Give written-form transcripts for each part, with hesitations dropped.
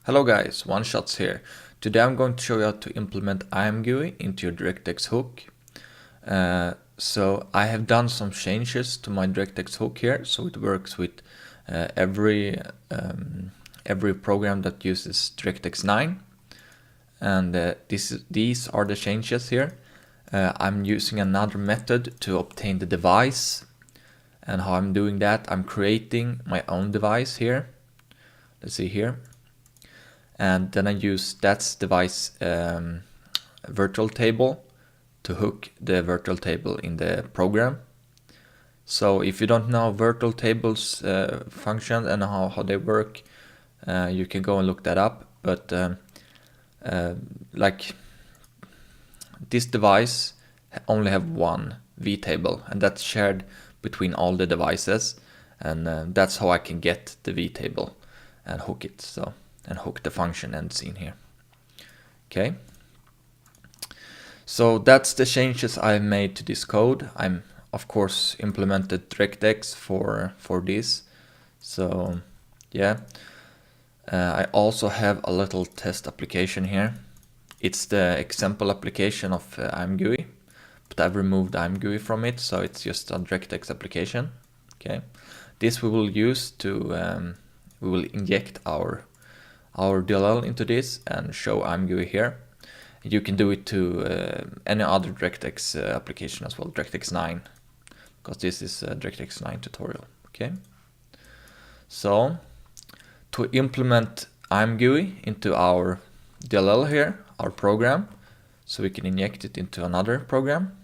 Hello guys, Oneshots here. Today I'm going to show you how to implement ImGui into your Directx hook. So I have done some changes to my Directx hook here, so it works with every program that uses Directx9. And these are the changes here. I'm using another method to obtain the device. And how I'm doing that, I'm creating my own device here. Let's see here. And then I use that device virtual table to hook the virtual table in the program. So if you don't know virtual tables function and how they work, you can go and look that up. But like this device only have one vtable, and that's shared between all the devices, and that's how I can get the vtable and hook it. And hook the function end scene here. Okay. So that's the changes I made to this code. I'm of course implemented DirectX for this. So yeah. I also have a little test application here. It's the example application of ImGui, but I've removed ImGui from it, so it's just a DirectX application. Okay. This we will use to we will inject our DLL into this and show ImGui here. You can do it to any other DirectX application as well, Directx9, because this is a Directx9 tutorial. Okay. So to implement ImGui into our DLL here, our program, so we can inject it into another program,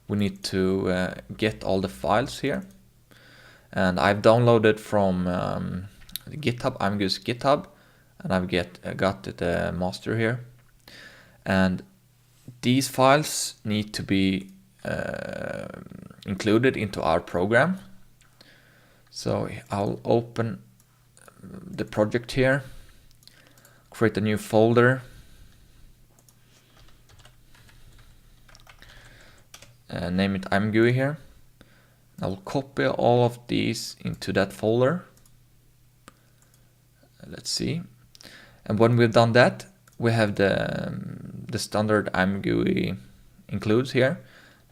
we need to get all the files here. And I've downloaded from GitHub, ImGui's GitHub, and I've got the master here. And these files need to be included into our program. So I'll open the project here, create a new folder, name it ImGui here. I'll copy all of these into that folder. Let's see. And when we've done that, we have the standard ImGui includes here,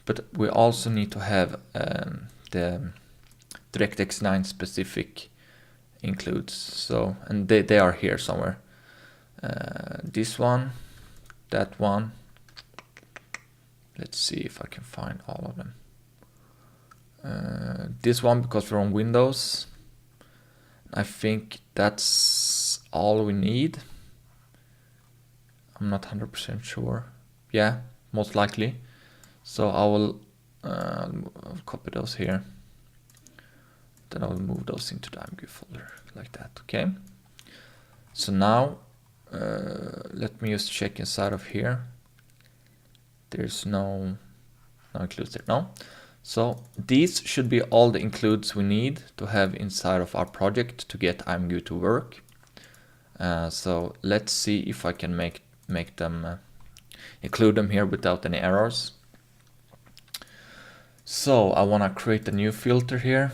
but we also need to have the Directx9 specific includes. So, and they are here somewhere. This one, that one. Let's see if I can find all of them. This one, because we're on Windows. I think that's all we need. I'm not 100% sure. Yeah, most likely. So I will I'll copy those here. Then I will move those into the ImGui folder like that. Okay. So now let me just check inside of here. There's no includes there. No. So these should be all the includes we need to have inside of our project to get ImGui to work. So let's see if I can make them include them here without any errors. So I want to create a new filter here.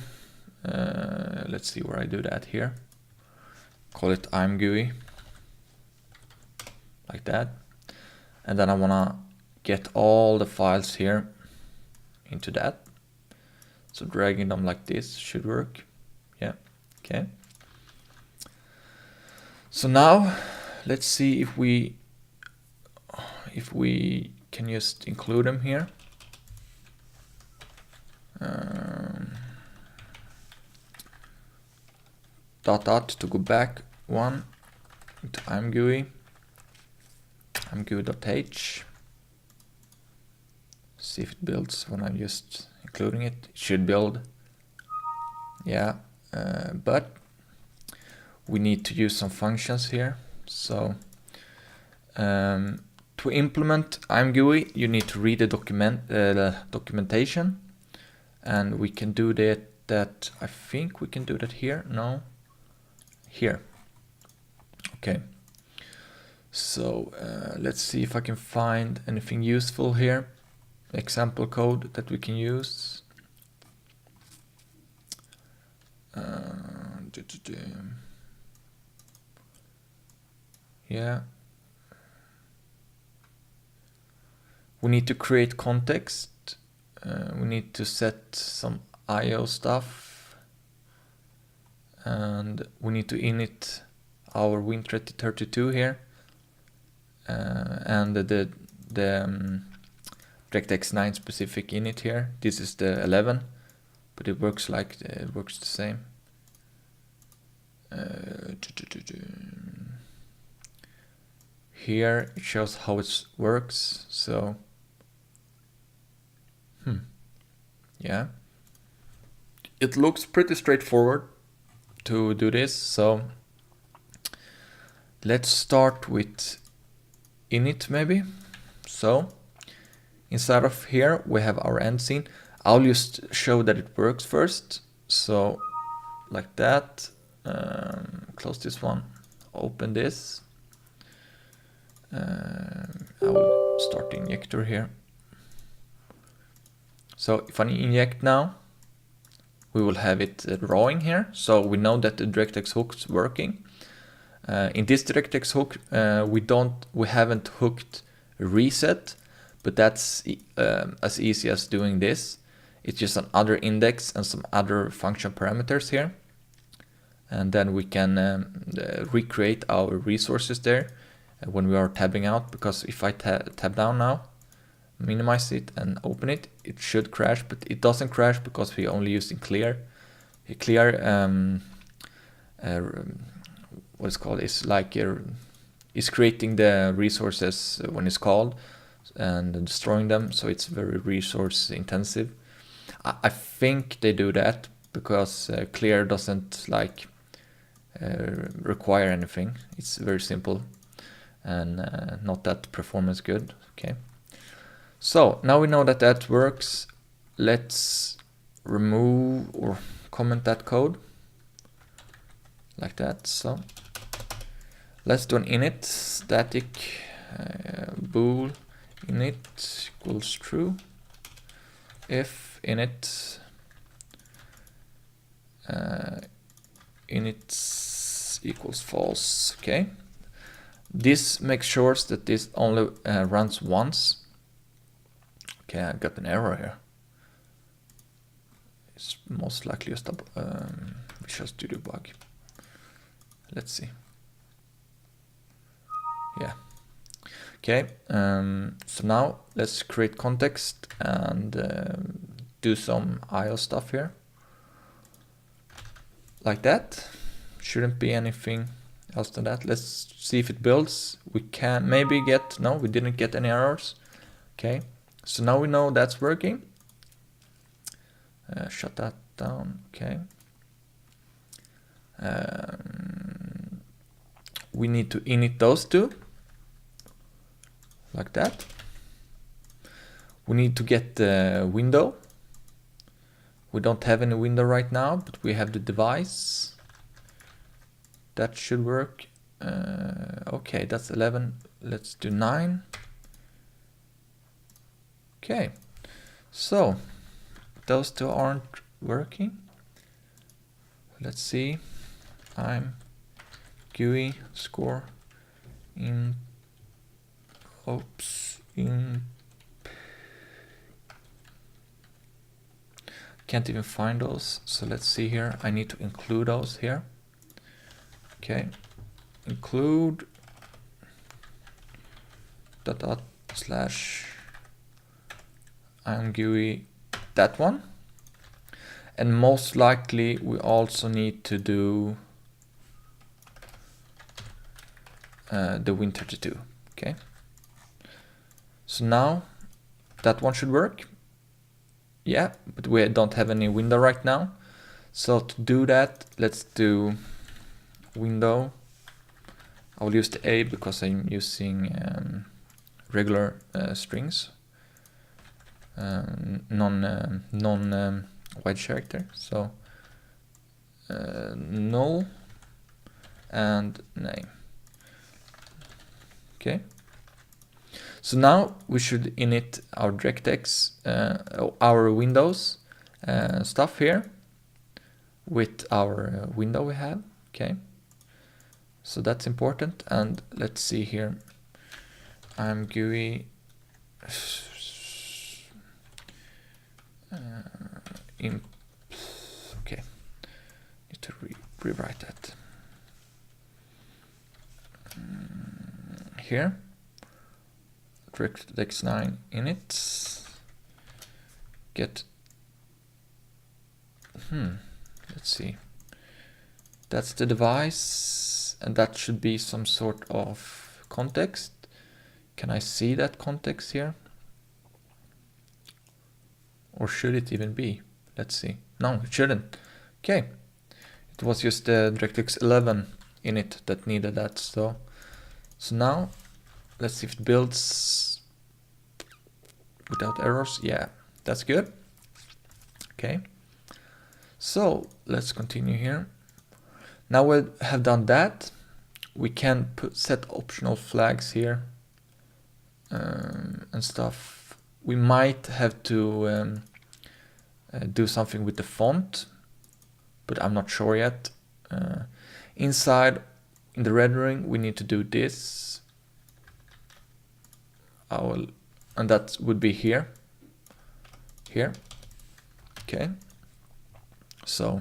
Let's see where I do that here. Call it ImGui, like that. And then I want to get all the files here into that. So dragging them like this should work. Yeah. Okay. So now let's see if we can just include them here. Dot to go back one into ImGui, ImGui.h. See if it builds when I'm just including it. It should build. Yeah, but we need to use some functions here. So to implement ImGui, you need to read the documentation, and we can do that. I think we can do that here. No, here. Okay. So let's see if I can find anything useful here. Example code that we can use. Yeah. We need to create context. We need to set some IO stuff. And we need to init our Win3032 here. And the Directx9 specific init here. This is the 11, but it works the same. Here it shows how it works. So yeah, it looks pretty straightforward to do this. So let's start with init maybe. So inside of here we have our end scene. I'll just show that it works first. So like that. Close this one, open this. I will start the injector here. So if I inject now, we will have it drawing here. So we know that the DirectX hook's working. In this DirectX hook, we haven't hooked reset, but that's as easy as doing this. It's just another index and some other function parameters here. And then we can recreate our resources there when we are tabbing out, because if I tab down now, minimize it and open it, it should crash, but it doesn't crash because we're only using clear. Clear, what it's called, is like is creating the resources when it's called and destroying them, so it's very resource intensive. I think they do that because clear doesn't like require anything. It's very simple and not that performance good. Okay, so now we know that that works. Let's remove or comment that code like that. So let's do an init static bool init equals true if init init equals false. Okay, this makes sure that this only runs once. Okay, I got an error here. It's most likely just a Visual Studio bug. Let's see. Yeah. Okay, so now let's create context and do some IO stuff here. Like that. Shouldn't be anything else than that. Let's see if it builds. We can maybe get, no, we didn't get any errors. Okay, so now we know that's working. Shut that down. Okay. We need to init those two. Like that. We need to get the window. We don't have any window right now, but we have the device. That should work. Okay, that's 11. Let's do 9. Okay, so those two aren't working. Let's see. ImGui score in. Oops. In. Can't even find those. So let's see here. I need to include those here. Okay. Include dot slash ImGui, that one. And most likely we also need to do the Win32. Okay. So now that one should work. Yeah, but we don't have any window right now. So to do that, let's do window. I will use the A because I'm using regular strings, non wide character. So null and name. Okay. So now we should init our Directx, our Windows stuff here with our window we have. Okay. So that's important. And let's see here. ImGui okay, need to rewrite that. Here, Directx9 init, get, let's see, that's the device, and that should be some sort of context. Can I see that context here? Or should it even be? Let's see. No, it shouldn't. Okay. It was just the DirectX11 init that needed that. So now let's see if it builds without errors. Yeah, that's good. Okay. So let's continue here. Now we have done that. We can set optional flags here and stuff. We might have to do something with the font, but I'm not sure yet. Inside, in the rendering, we need to do this. And that would be here. Here. Okay. So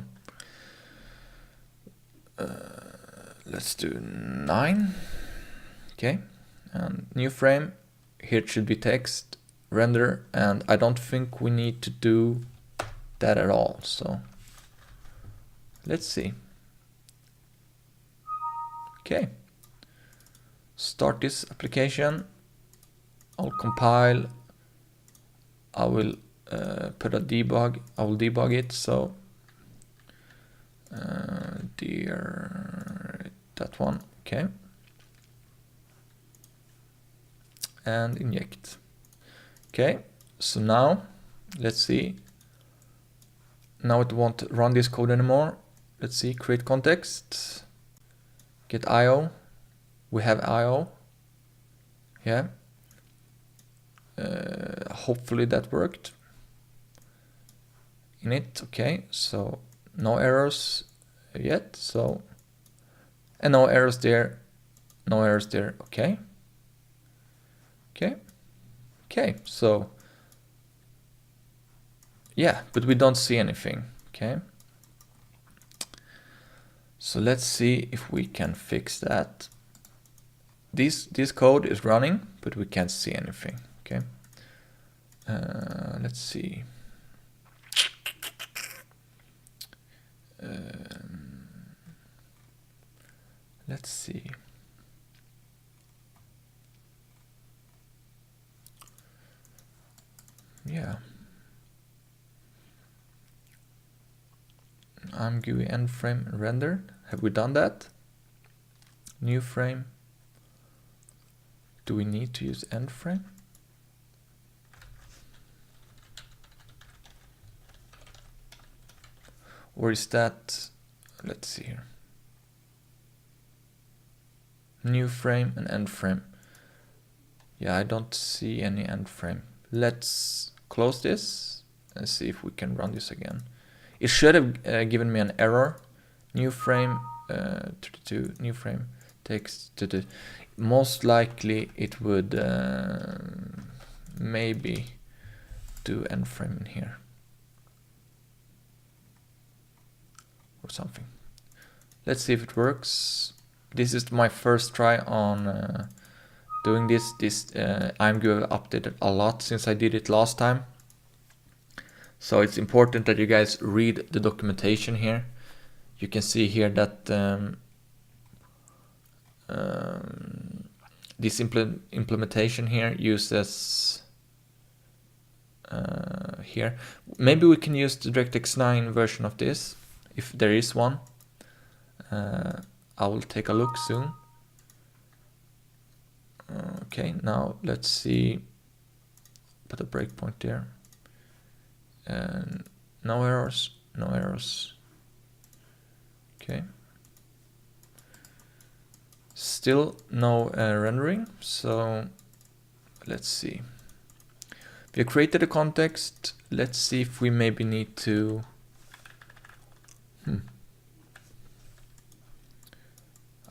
let's do 9. Okay. And new frame. Here it should be text, render, and I don't think we need to do that at all. So let's see. Okay. Start this application. I'll compile. I will put a debug. I will debug it. So that one. Okay. And inject. Okay, so now let's see. Now it won't run this code anymore. Let's see, create context, get IO. We have IO. Yeah. Hopefully that worked. Init. Okay, so no errors yet. So, and no errors there. No errors there. Okay. Okay, so yeah, but we don't see anything. Okay, so let's see if we can fix that. This code is running, but we can't see anything. Okay, let's see. Let's see. Yeah. ImGui end frame rendered. Have we done that? New frame. Do we need to use end frame? Or is that, let's see here. New frame and end frame. Yeah, I don't see any end frame. Let's close this and see if we can run this again. It should have given me an error. New frame, 32, new frame, text to the. Most likely it would maybe do end frame in here or something. Let's see if it works. This is my first try on doing this. ImGui updated a lot since I did it last time. So it's important that you guys read the documentation here. You can see here that this implementation here uses here. Maybe we can use the DirectX9 version of this, if there is one. I will take a look soon. Okay, now let's see. Put a breakpoint there. And no errors, no errors. Okay. Still no rendering, so let's see. We created a context. Let's see if we maybe need to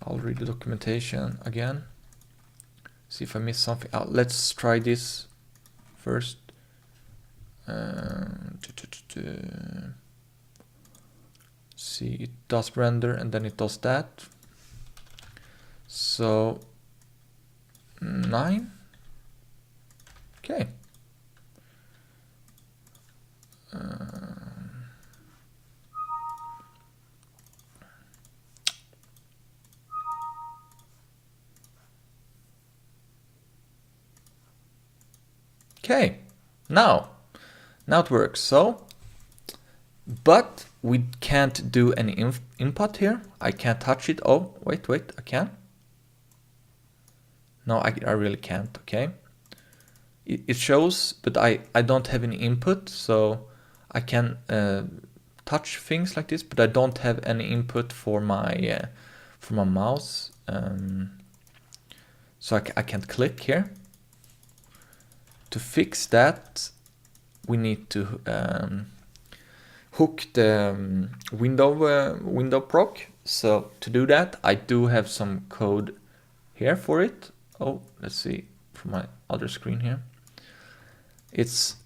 I'll I'll read the documentation again. See if I missed something out. Let's try this first. See, it does render and then it does that. So 9. Okay. Okay, now it works. So, but we can't do any input here. I can't touch it. Oh, wait, I can. No, I really can't. Okay, it shows, but I don't have any input, so I can touch things like this, but I don't have any input for my mouse. So I can't click here. To fix that, we need to hook the window proc. So to do that, I do have some code here for it. Oh, let's see from my other screen here. It's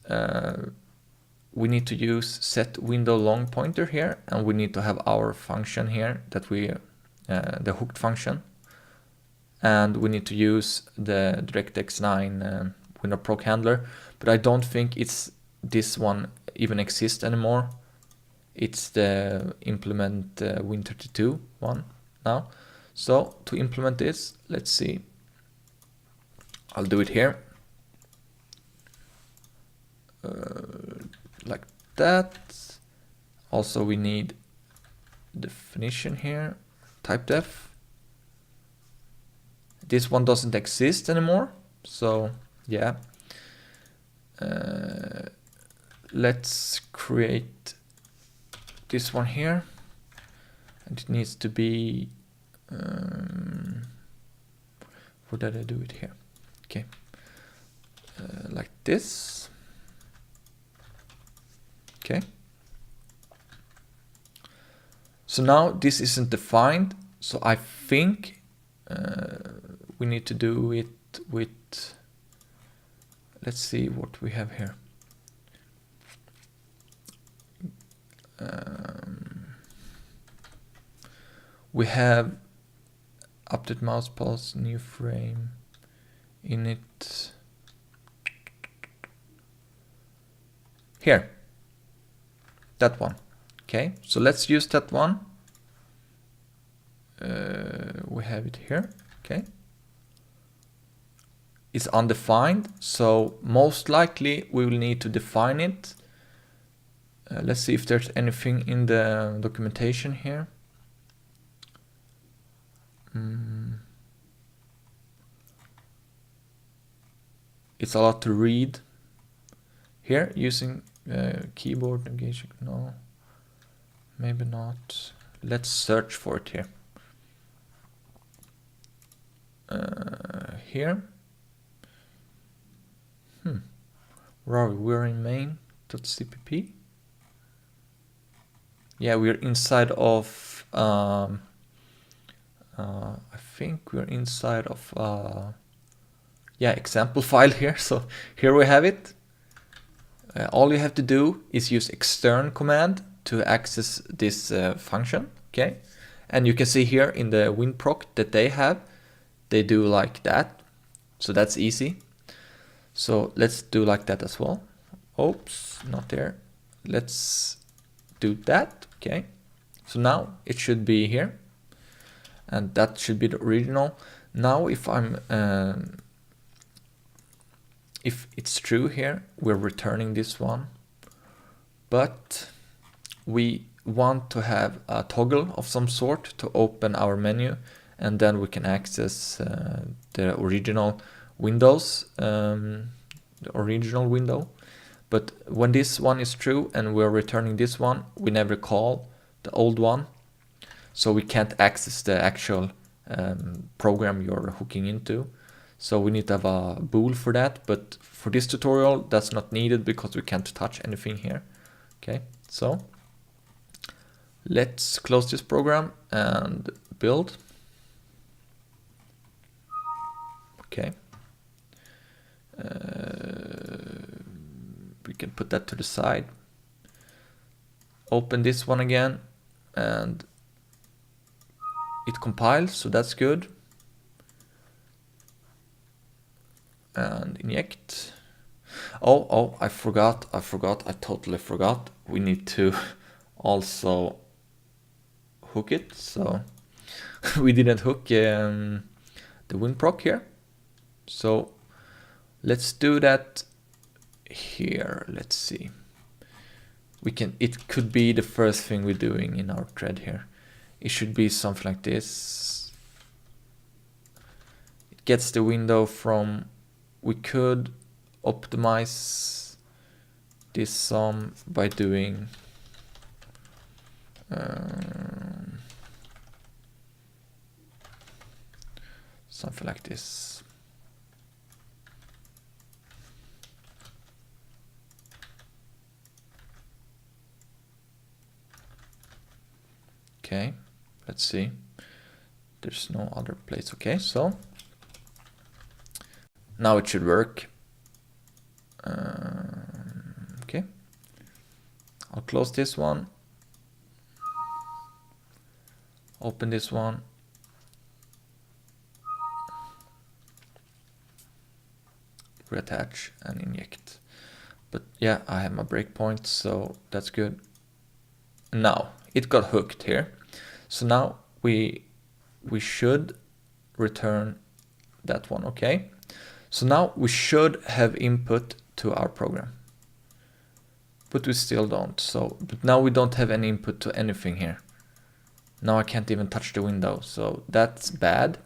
we need to use set window long pointer here, and we need to have our function here that we the hooked function, and we need to use the Directx9 window proc handler, but I don't think it's this one even exists anymore. It's the implement Win32 one now. So to implement this, let's see. I'll do it here. Like that. Also we need definition here, type def. This one doesn't exist anymore, so yeah. Let's create this one here, and it needs to be where did I do it here? Okay, like this. Okay, so now this isn't defined, so I think we need to do it with, let's see what we have here. We have update mouse pulse, new frame, init. Here, that one. Okay, so let's use that one. We have it here. Okay, it's undefined, so most likely we will need to define it. Let's see if there's anything in the documentation here. It's a lot to read here using keyboard navigation. No, maybe not. Let's search for it here. Here. Where are we? We're in main.cpp. Yeah, we're inside of I think we're inside of yeah, example file here. So here we have it. All you have to do is use extern command to access this function. Okay, and you can see here in the WinProc that they do like that. So that's easy. So let's do like that as well. Oops, not there. Let's do that. Okay, so now it should be here, and that should be the original. Now if if it's true here, we're returning this one, but we want to have a toggle of some sort to open our menu, and then we can access the original windows, the original window. But when this one is true and we're returning this one, we never call the old one, so we can't access the actual program you're hooking into. So we need to have a bool for that, but for this tutorial that's not needed because we can't touch anything here. Okay, so let's close this program and build. can put that to the side. Open this one again, and it compiles, so that's good. And inject. Oh, I totally forgot. We need to also hook it, so we didn't hook the WinProc here. So let's do that here. Let's see. It could be the first thing we're doing in our thread here. It should be something like this. It gets the window from, we could optimize this some by doing something like this. Okay, let's see. There's no other place. Okay, so now it should work. Okay, I'll close this one. Open this one. Reattach and inject. But yeah, I have my breakpoint, so that's good. Now it got hooked here. So now we should return that one, okay? So now we should have input to our program, but we still don't. So, but now we don't have any input to anything here. Now I can't even touch the window, so that's bad.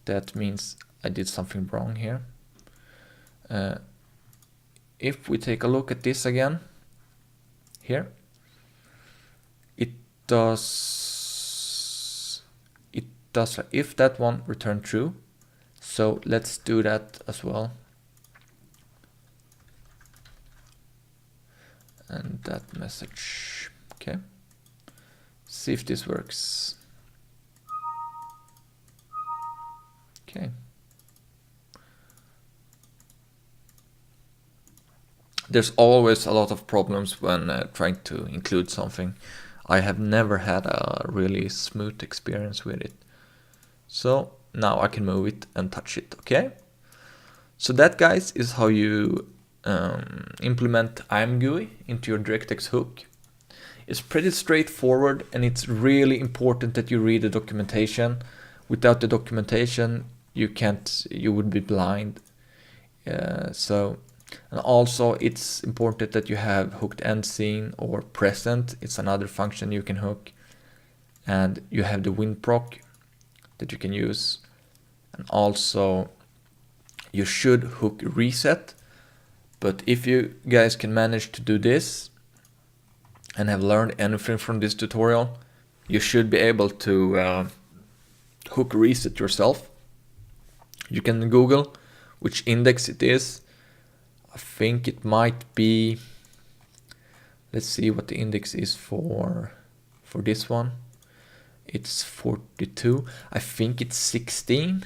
That means I did something wrong here. If we take a look at this again, here, it does if that one return true. So let's do that as well. And that message, okay. See if this works. Okay. There's always a lot of problems when trying to include something. I have never had a really smooth experience with it. So now I can move it and touch it, okay? So that, guys, is how you implement ImGui into your Directx hook. It's pretty straightforward, and it's really important that you read the documentation. Without the documentation, you would be blind. And also it's important that you have hooked end scene or present. It's another function you can hook. And you have the WinProc that you can use. And also you should hook reset. But if you guys can manage to do this and have learned anything from this tutorial, you should be able to hook reset yourself. You can Google which index it is. I think it might be, let's see what the index is for this one. It's 42. I think it's 16,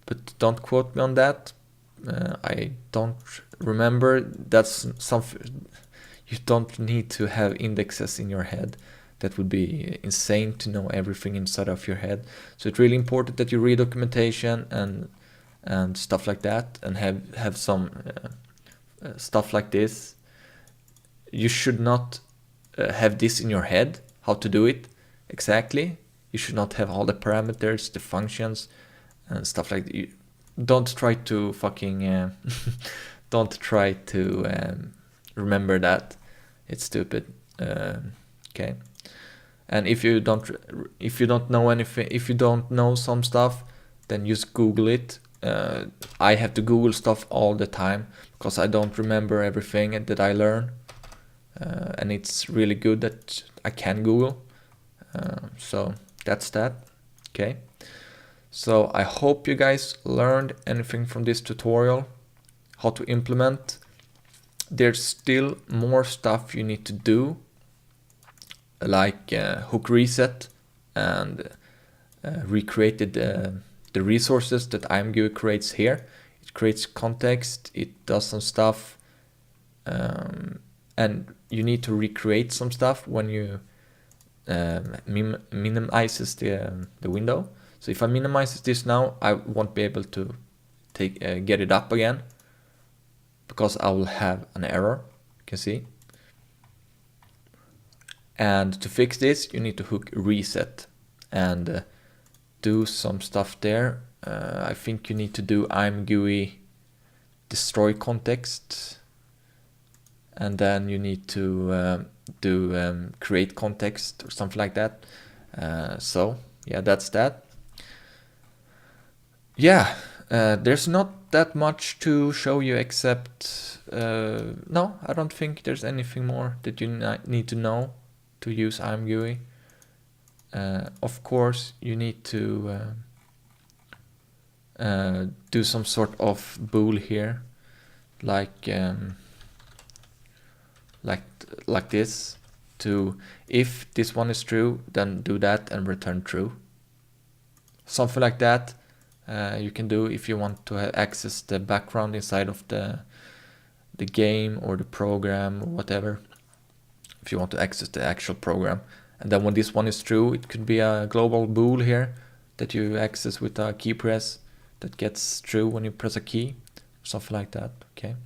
but don't quote me on that. I don't remember. That's something. You don't need to have indexes in your head. That would be insane to know everything inside of your head. So it's really important that you read documentation and stuff like that, and have some stuff like this. You should not have this in your head, how to do it exactly. You should not have all the parameters, the functions, and stuff like that. Don't try to fucking don't try to remember that. It's stupid. Okay. And if you don't know anything, if you don't know some stuff, then just Google it. I have to Google stuff all the time because I don't remember everything that I learn. And it's really good that I can Google. So that's that. Okay. So I hope you guys learned anything from this tutorial, how to implement. There's still more stuff you need to do, like hook reset and recreated the resources that ImGui creates here. It creates context, it does some stuff, and you need to recreate some stuff when you minimizes the window. So if I minimize this now, I won't be able to get it up again, because I will have an error, you can see. And to fix this, you need to hook reset and do some stuff there. I think you need to do ImGui destroy context, and then you need to do create context or something like that. So yeah, that's that. Yeah, there's not that much to show you, except no, I don't think there's anything more that you need to know to use ImGui. Of course, you need to do some sort of bool here, like this. To if this one is true, then do that and return true. Something like that. You can do if you want to access the background inside of the game or the program or whatever. If you want to access the actual program, and then when this one is true, it could be a global bool here that you access with a key press that gets true when you press a key, something like that. Okay.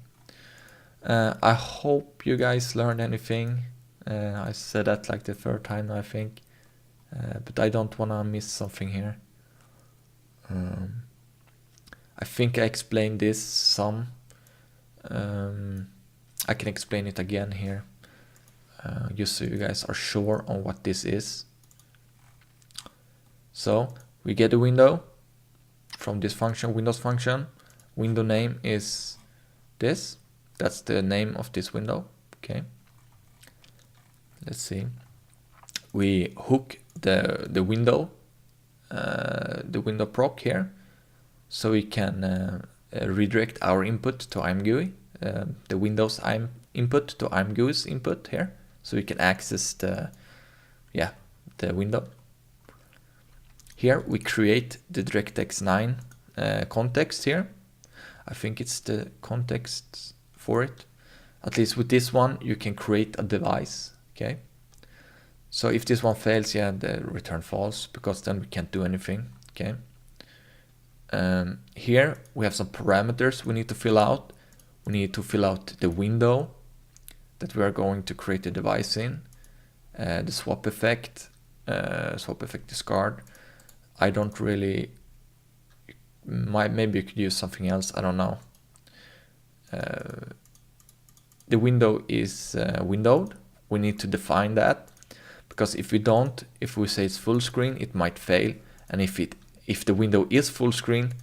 I hope you guys learned anything. I said that like the third time, I think, but I don't want to miss something here. I think I explained this some. I can explain it again here, just so you guys are sure on what this is. So we get a window from this function, Windows function. Window name is this. That's the name of this window. Okay. Let's see. We hook the window proc here, so we can redirect our input to ImGui, the Windows input to ImGui's input here, so we can access the window. Here we create the Directx9 context here. I think it's the context for it. At least with this one, you can create a device. Okay. So if this one fails, yeah, the return false, because then we can't do anything. Okay. Here we have some parameters we need to fill out. We need to fill out the window that we are going to create the device in, the swap effect discard. I don't really, maybe you could use something else, I don't know. The window is windowed. We need to define that, because if we don't, if we say it's full screen, it might fail. And if the window is full screen,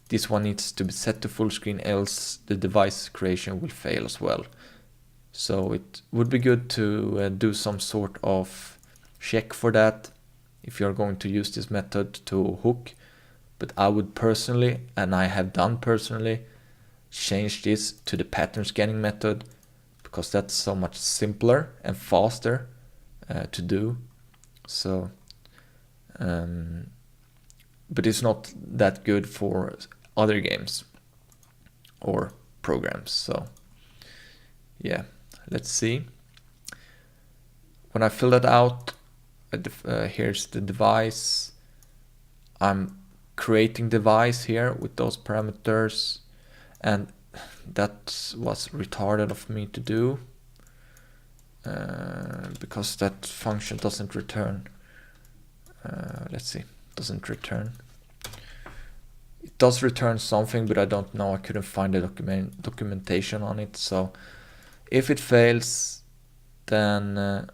this one needs to be set to full screen, else the device creation will fail as well. So it would be good to do some sort of check for that if you're going to use this method to hook. But I would personally, and I have done personally, change this to the pattern scanning method, because that's so much simpler and faster to do. So, but it's not that good for other games or programs. So, yeah, let's see. When I fill that out, here's the device. I'm creating device here with those parameters, and that was retarded of me to do, because that function doesn't return. Let's see, doesn't return. It does return something, but I don't know. I couldn't find the documentation on it. So if it fails, then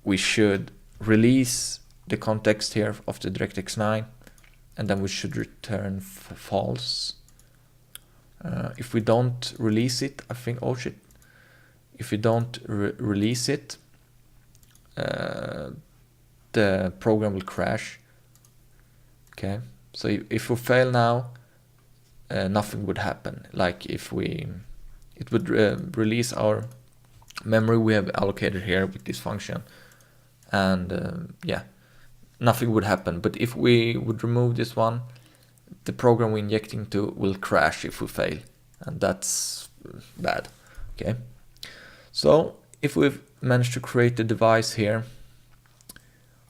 we should release the context here of the Directx9, and then we should return false. If we don't release it, I think, oh shit, if we don't release it, the program will crash. Okay, so if we fail now, nothing would happen. Like if it would release our memory we have allocated here with this function, and yeah, nothing would happen. But if we would remove this one, the program we're injecting to will crash if we fail, and that's bad. Okay, So if we've managed to create a device here,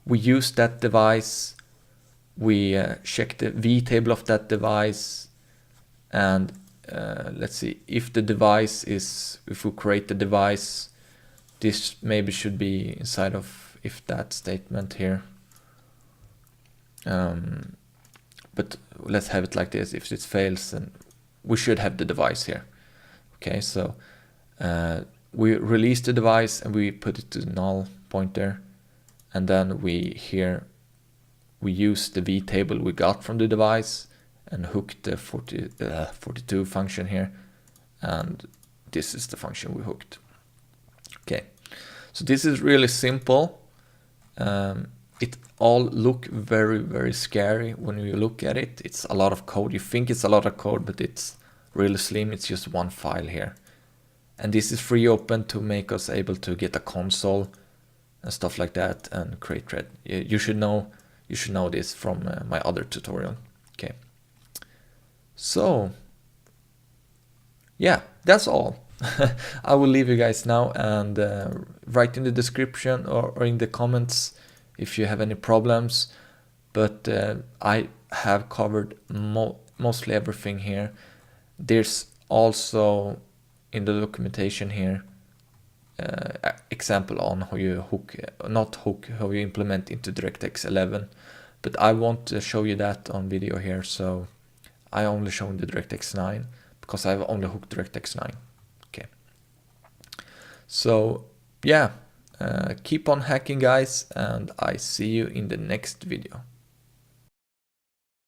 we use that device, we check the V table of that device, and let's see if the device is, if we create the device, this maybe should be inside of if that statement here. But let's have it like this. If it fails, then we should have the device here. Okay, so we release the device and we put it to the null pointer, and then we use the V table we got from the device and hook the 42 function here, and this is the function we hooked. Okay, so this is really simple. It all look very, very scary when you look at it. It's a lot of code. You think it's a lot of code, but it's really slim. It's just one file here. And this is free open to make us able to get a console and stuff like that and create thread. You should know this from my other tutorial. Okay. So yeah, that's all. I will leave you guys now, and write in the description or in the comments if you have any problems, but I have covered mostly everything here. There's also in the documentation here example on how you how you implement into DirectX 11, but I won't show you that on video here, so I only shown the DirectX 9 because I've only hooked DirectX 9. Okay, so yeah, keep on hacking, guys, and I see you in the next video.